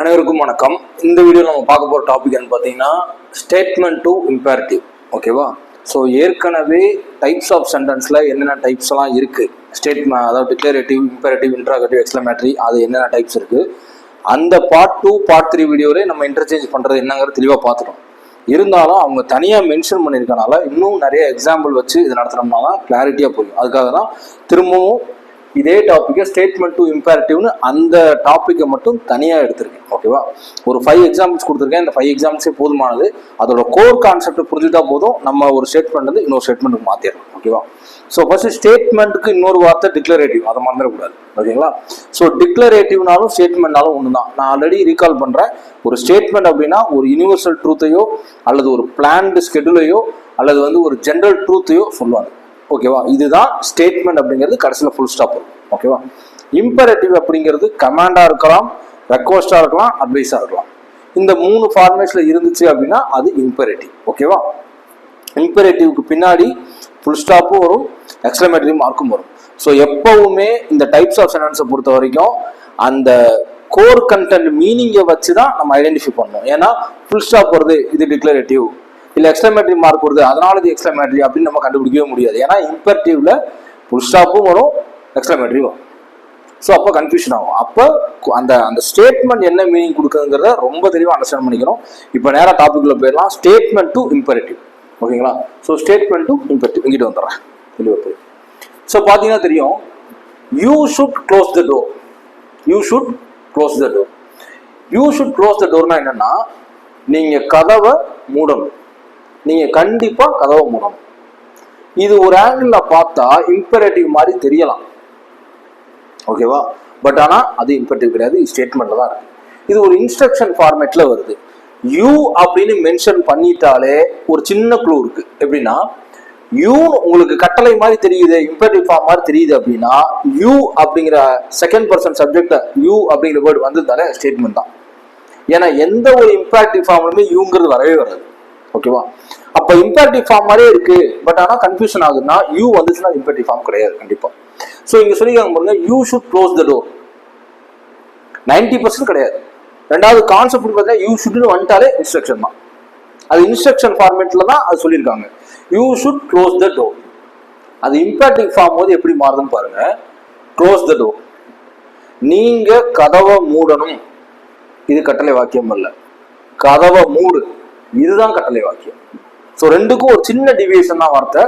அனைவருக்கும் வணக்கம். இந்த வீடியோவில் நம்ம பார்க்க போகிற டாபிக் என்ன பார்த்தீங்கன்னா ஸ்டேட்மெண்ட் டு இம்பேரட்டிவ். ஓகேவா? ஸோ ஏற்கனவே டைப்ஸ் ஆஃப் சென்டென்ஸில் என்னென்ன டைப்ஸ் எல்லாம் இருக்குது, ஸ்டேட்மெண்ட் அதாவது டிக்ளரேட்டிவ், இம்பேரட்டிவ், இன்ட்ராகேட்டிவ், எக்ஸ்க்ளமேட்டரி, அது என்னென்ன டைப்ஸ் இருக்குது, அந்த பார்ட் 2 பார்ட் 3 வீடியோவிலே நம்ம இன்டர்சேஞ்ச் பண்ணுறது என்னங்கிறது தெளிவாக பார்த்துட்டோம். இருந்தாலும் அவங்க தனியாக மென்ஷன் பண்ணியிருக்கனால இன்னும் நிறைய எக்ஸாம்பிள் வச்சு இது நடத்தினோம்னா தான் கிளாரிட்டியாக புரியும். அதுக்காக தான் திரும்பவும் இதே டாப்பிக்கை ஸ்டேட்மெண்ட் டு இம்பேரட்டிவ்னு அந்த டாப்பிக்கை மட்டும் தனியாக எடுத்திருக்கேன். ஓகேவா? ஒரு 5 எக்ஸாம்பிள்ஸ் கொடுத்துருக்கேன். இந்த 5 எக்ஸாம்பிள்ஸே போதுமானது. அதோட கோர் கான்செப்ட் புரிஞ்சுட்டா போதும், நம்ம ஒரு ஸ்டேட்மெண்ட் வந்து இன்னொரு ஸ்டேட்மெண்ட்டுக்கு மாற்றிடலாம். ஓகேவா? ஸோ ஃபர்ஸ்ட் ஸ்டேட்மெண்ட்டுக்கு இன்னொரு வார்த்தை டிக்ளரேட்டிவ், அதை மறந்துடக்கூடாது. ஓகேங்களா? ஸோ டிக்ளரேட்டிவ்னாலும் ஸ்டேட்மெண்ட்னாலும் ஒன்று தான். நான் ஆல்ரெடி ரீகால் பண்ணுறேன். ஒரு ஸ்டேட்மெண்ட் அப்படின்னா ஒரு யூனிவர்சல் ட்ரூத்தையோ அல்லது ஒரு பிளான்டு ஸ்கெடியூலையோ அல்லது வந்து ஒரு ஜென்ரல் ட்ரூத்தையோ சொல்லுவாங்க. ஓகேவா? இதுதான் ஸ்டேட்மெண்ட் அப்படிங்கிறது, கடைசியில் ஃபுல் ஸ்டாப் வரும். ஓகேவா? இம்பரேட்டிவ் அப்படிங்கிறது கமாண்டா இருக்கலாம், ரெக்வஸ்டா இருக்கலாம், அட்வைஸா இருக்கலாம். இந்த 3 ஃபார்மேட்ஸ்ல இருந்துச்சு அப்படின்னா அது இம்பரேட்டிவ். ஓகேவா? இம்பரேட்டிவ்க்கு பின்னாடி ஃபுல் ஸ்டாப்பும் வரும், எக்ஸ்க்ளமேட்டரி மார்க்கும் வரும். ஸோ எப்பவுமே இந்த டைப்ஸ் ஆஃப் சென்டென்ஸை பொறுத்த வரைக்கும் அந்த கோர் கண்டென்ட் மீனிங்கை வச்சு தான் நம்ம ஐடென்டிஃபை பண்ணணும். ஏன்னா ஃபுல் ஸ்டாப் வருது, இது டிக்ளரேட்டிவ், இல்லை எக்ஸ்க்ளமேட்டரி மார்க் வருது அதனால இது எக்ஸ்க்ளமேட்டரி அப்படின்னு நம்ம கண்டுபிடிக்கவே முடியாது. ஏன்னா இம்பரேட்டிவ்ல ஃபுல் ஸ்டாப்பும் வரும், எக்ஸ்க்ளமேட்டரி வரும். ஸோ அப்போ கன்ஃபியூஷன் ஆகும். அப்போ அந்த ஸ்டேட்மெண்ட் என்ன மீனிங் கொடுக்குதுங்கிறத ரொம்ப தெளிவாக அண்டர்ஸ்டாண்ட் பண்ணிக்கணும். இப்போ நேராக டாபிக்ல போயிடலாம். Statement to imperative. ஓகேங்களா? ஸோ ஸ்டேட்மெண்ட் டு இம்பரேட்டிவ் இங்கிட்ட வந்துடுறேன் தெளிவாக போய். ஸோ பார்த்தீங்கன்னா தெரியும், you should close the door. You should close the door. You should close the டோர்னா என்னன்னா, நீங்க கதவை மூடணும். நீங்க கண்டிப்பா கதவை மூடணும். இது ஒரு ஆங்கிள் பார்த்தா இம்பரேட்டிவ் மாதிரி தெரியலாம். ஓகேவா? பட் ஆனா அது இம்பரேட்டிவ் கிடையாது, ஸ்டேட்மெண்ட்ல தான் இருக்கு. இது ஒரு இன்ஸ்ட்ரக்ஷன் ஃபார்மேட்ல வருது. யூ அப்படின்னு மென்ஷன் பண்ணிட்டாலே ஒரு சின்ன க்ளூ இருக்கு. எப்படின்னா, யூ உங்களுக்கு கட்டளை மாதிரி தெரியுது, இம்பரேட்டிவ் ஃபார்ம் மாதிரி தெரியுது அப்படின்னா யூ அப்படிங்கிற செகண்ட் பர்சன் சப்ஜெக்ட் யூ அப்படிங்கிற வேர்டு வந்ததாலே ஸ்டேட்மெண்ட் தான். ஏன்னா எந்த ஒரு இம்பரேட்டிவ் ஃபார்ம்லுமே யூங்கிறது வரவே வராது. ஓகேவா? அப்ப இம்பரேட்டிவ் ஃபார்ம் மாதிரியே இருக்கு, பட் ஆனா கன்ஃபியூஷன் ஆகுதுன்னா யூ வந்துச்சுன்னா இம்பரேட்டிவ் ஃபார்ம் கிடையாது கண்டிப்பா. சோ இங்க சொல்லிருக்காங்க பாருங்க, you should close the door. 90% கிடையாது. ரெண்டாவது கான்செப்ட் பார்த்தா யூ ஷுட்னு வந்துட்டாலே இன்ஸ்ட்ரக்ஷன் தான். அது இன்ஸ்ட்ரக்ஷன் ஃபார்மேட்ல தான் அது சொல்லியிருக்காங்க. You should close the door. அது இம்பரேட்டிவ் ஃபார்ம் போது எப்படி மாறுதுன்னு பாருங்க. க்ளோஸ் த டோர், நீங்க கதவை மூடணும். இது கட்டளை வாக்கியம் அல்ல. கதவை மூடு, இதுதான் கட்டளை வாக்கியம். ஸோ ரெண்டுக்கும் ஒரு சின்ன டிவியேஷன் தான் வார்த்தை.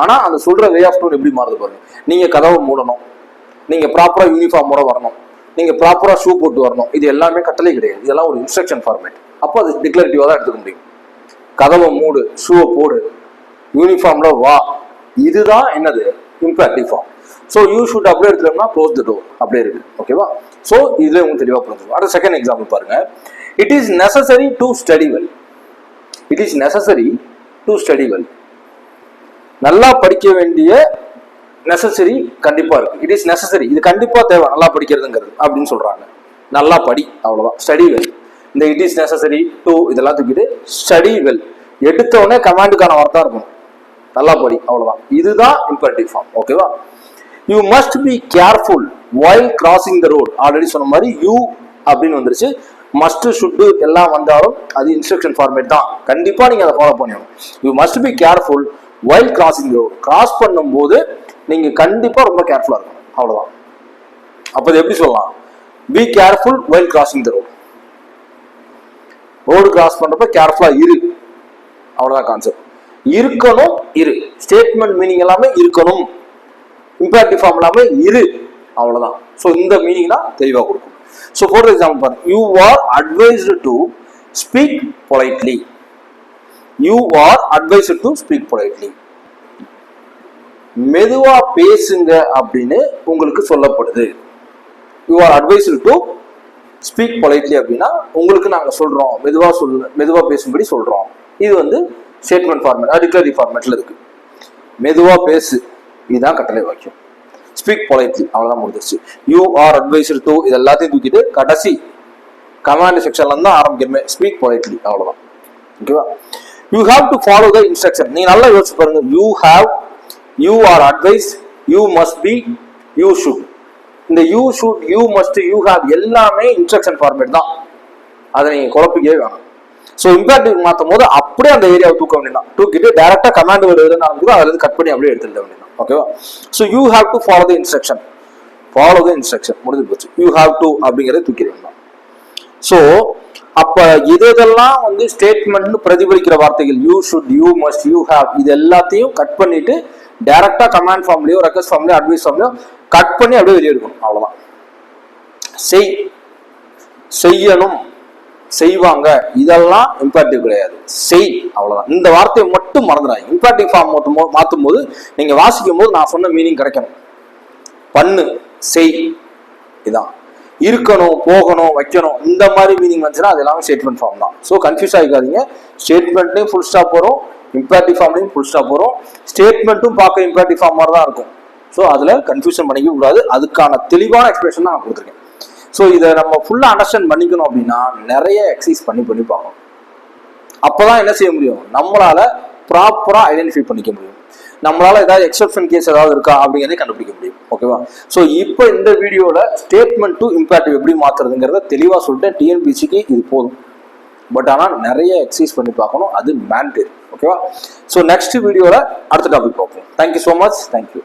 ஆனா அந்த சொல்ற வே ஆஃப் டோன் எப்படி மாறுது பாருங்க. நீங்க கதவை மூடணும், நீங்க ப்ராப்பரா யூனிஃபார்மோட வரணும், நீங்க ப்ராப்பரா ஷூ போட்டு வரணும். இது எல்லாமே கட்டளை கிடையாது, இதெல்லாம் ஒரு இன்ஸ்ட்ரக்ஷன் ஃபார்மேட். அப்போ அது டிக்ளரேட்டிவா தான் எடுத்துக்க முடியும். கதவை மூடு, ஷூவை போடு, யூனிஃபார்ம்ல வா, இதுதான் என்னது imperative form. So you should அப்படியே எடுத்துட்டோம்னா க்ளோஸ் த டோர் அப்படியே இருக்கு. ஓகேவா? ஸோ இதுல உங்களுக்கு தெளிவா புரிஞ்சுக்கும். அடுத்த செகண்ட் எக்ஸாம்பிள் பாருங்க. It is necessary to study well. It is necessary to study well. நல்லா படிக்க வேண்டிய நெசசரி கண்டிப்பா இருக்கு. இட் இஸ் நெசசரி, இது கண்டிப்பா தேவை நல்லா படிக்கிறதுங்கிறது அப்படின்னு சொல்றாங்க. நல்லா படி, அவ்வளவுதான். Study well. இந்த இட் இஸ் நெசசரி டு இதெல்லாம் தூக்கிட்டு ஸ்டடி வெல் எடுத்த உடனே கமாண்டுக்கான வார்த்தை இருக்கும். நல்லா படி, அவ்வளவுதான். இதுதான் இம்பரேட்டிவ் ஃபார்ம். ஓகேவா? You must be careful while crossing the road. Already சொன்ன மாதிரி யூ அப்படின்னு வந்துருச்சு. மஸ்ட் ஷுட் எல்லாம் வந்தாலும் அது இன்ஸ்ட்ரக்ஷன் ஃபார்மேட் தான். கண்டிப்பா நீங்க அதை ஃபாலோ பண்ணணும். You must be careful while crossing the road. Cross பண்ணும்போது நீங்க கண்டிப்பா ரொம்ப கேர்ஃபுல்லா இருக்கணும். அவ்வளவுதான். அப்ப இது எப்படி சொல்லலாம்? Be careful while crossing the road. Road cross பண்றப்ப கேர்ஃபுல்லா இரு, அவ்வளவுதான் கான்செப்ட். இருக்கணும், இரு. ஸ்டேட்மெண்ட் மீனிங் எல்லாமே இருக்கணும், இம்பேரட்டிவ் ஃபார்ம் எல்லாமே இரு, அவ்வளவுதான். ஸோ இந்த மீனிங் தான் தெளிவாக கொடுக்கும். ஸோ ஃபார் எக்ஸாம்பிள் பாருங்க, you are advised to speak politely. You are advised to speak politely. மெதுவா பேசுங்க அப்படின்னு உங்களுக்கு சொல்லப்படுது. You are advised to speak politely அப்படின்னா உங்களுக்கு நாங்க சொல்றோம், மெதுவா பேசும்படி சொல்றோம். இது வந்து ஸ்டேட்மெண்ட் ஃபார்மேட், டிக்ளரேட்டிவ் ஃபார்மேட்ல இருக்கு. மெதுவா பேசு, இதுதான் கட்டளை வாக்கியம். ஸ்பீக் பொலைட்லி, அவ்வளவுதான் முடிஞ்சிருச்சு. யூ ஆர் அட்வைஸ்டு டு இது எல்லாத்தையும் தூக்கிட்டு கடைசி கமாண்ட் செக்ஷன்ல இருந்து ஆரம்பிக்கிறமே ஸ்பீக் பொலைட்லி, அவ்வளவுதான். ஓகேவா? You have to follow the instruction. நீங்க நல்லா யோசிச்சு பாருங்க. You have, you are advice, you must be, you should. இந்த you should, you must, you have எல்லாமே இன்ஸ்ட்ரக்ஷன் ஃபார்மேட் தான். அதை நீங்க குழப்பிக்கவே வேணாம். ஸோ இம்பேரட்டிவ் மாற்றும் போது அப்படியே அந்த ஏரியாவை தூக்க வேண்டியதான். தூக்கிட்டு டேரக்டா கமாண்ட் வேர்டு எதுனா இருக்குதோ அதுல இருந்து கட் பண்ணி அப்படியே எடுத்துட வேண்டியதான். ஓகேவா? So you have to follow the instruction, follow the instruction முடிஞ்சு போச்சு. யூ ஹேவ் டு அப்படிங்கிறத தூக்கிடுவீங்க. ஸோ அப்ப இதெல்லாம் வந்து ஸ்டேட்மெண்ட் பிரதிபலிக்கிற வார்த்தைகள். You should, you must, you have, இது எல்லாத்தையும் கட் பண்ணிட்டு டைரக்டா கமாண்ட் ஃபார்ம்லயோ ரெக்வெஸ்ட் ஃபார்ம்லயோ அட்வைஸ் ஃபார்ம்லயோ கட் பண்ணி அப்படியே வெளியே எடுக்கணும். அவ்வளவுதான். செய், செய்யணும், செய்வாங்க, இதெல்லாம் இம்பேரட்டிவ் கிடையாது. செய், அவ்வளவுதான். இந்த வார்த்தையை மட்டும் மறந்துடாங்க. இம்பேரட்டிவ் ஃபார்ம் மாற்றும் போது நீங்க வாசிக்கும் போது நான் சொன்ன மீனிங் கிடைக்கணும். பண்ணு, செய், இதான். இருக்கணும், போகணும், வைக்கணும், இந்த மாதிரி மீனிங் வந்துச்சுன்னா அது எல்லாமே ஸ்டேட்மெண்ட் ஃபார்ம் தான். ஸோ கன்ஃபியூஸ் ஆகிக்காதீங்க. ஸ்டேட்மெண்ட்லையும் ஃபுல் ஸ்டாப் வரும், இம்பேரட்டிவ் ஃபார்ம்லையும் ஃபுல் ஸ்டாப் வரும். ஸ்டேட்மெண்ட்டும் பார்க்க இம்பேரட்டிவ் ஃபார்ம் மாதிரி தான் இருக்கும். ஸோ அதில் கன்ஃபியூஷன் பண்ணிக்க கூடாது. அதுக்கான தெளிவான எக்ஸ்பிரஷன் தான் நான் கொடுத்துருக்கேன். ஸோ இதை நம்ம ஃபுல்லாக அண்டர்ஸ்டாண்ட் பண்ணிக்கணும் அப்படின்னா நிறைய எக்ஸசைஸ் பண்ணி பார்க்கணும். அப்போதான் என்ன செய்ய முடியும், நம்மளால ப்ராப்பராக ஐடென்டிஃபை பண்ணிக்க முடியும். நம்மளால ஏதாவது எக்ஸெப்ஷன் கேஸ் ஏதாவது இருக்கா அப்படிங்கிறத கண்டுபிடிக்க முடியும். ஓகேவா? ஸோ இப்போ இந்த வீடியோவில் ஸ்டேட்மெண்ட் டு இம்பேரட்டிவ் எப்படி மாற்றுறதுங்கிறத தெளிவாக சொல்லிட்டேன். டிஎன்பிசிக்கு இது போதும். பட் ஆனால் நிறைய எக்ஸசைஸ் பண்ணி பார்க்கணும், அது மேண்டேட்டரி. ஓகேவா? ஸோ நெக்ஸ்ட் வீடியோவில் அடுத்த டாபிக் பார்ப்போம். Thank you so much. தேங்க்யூ.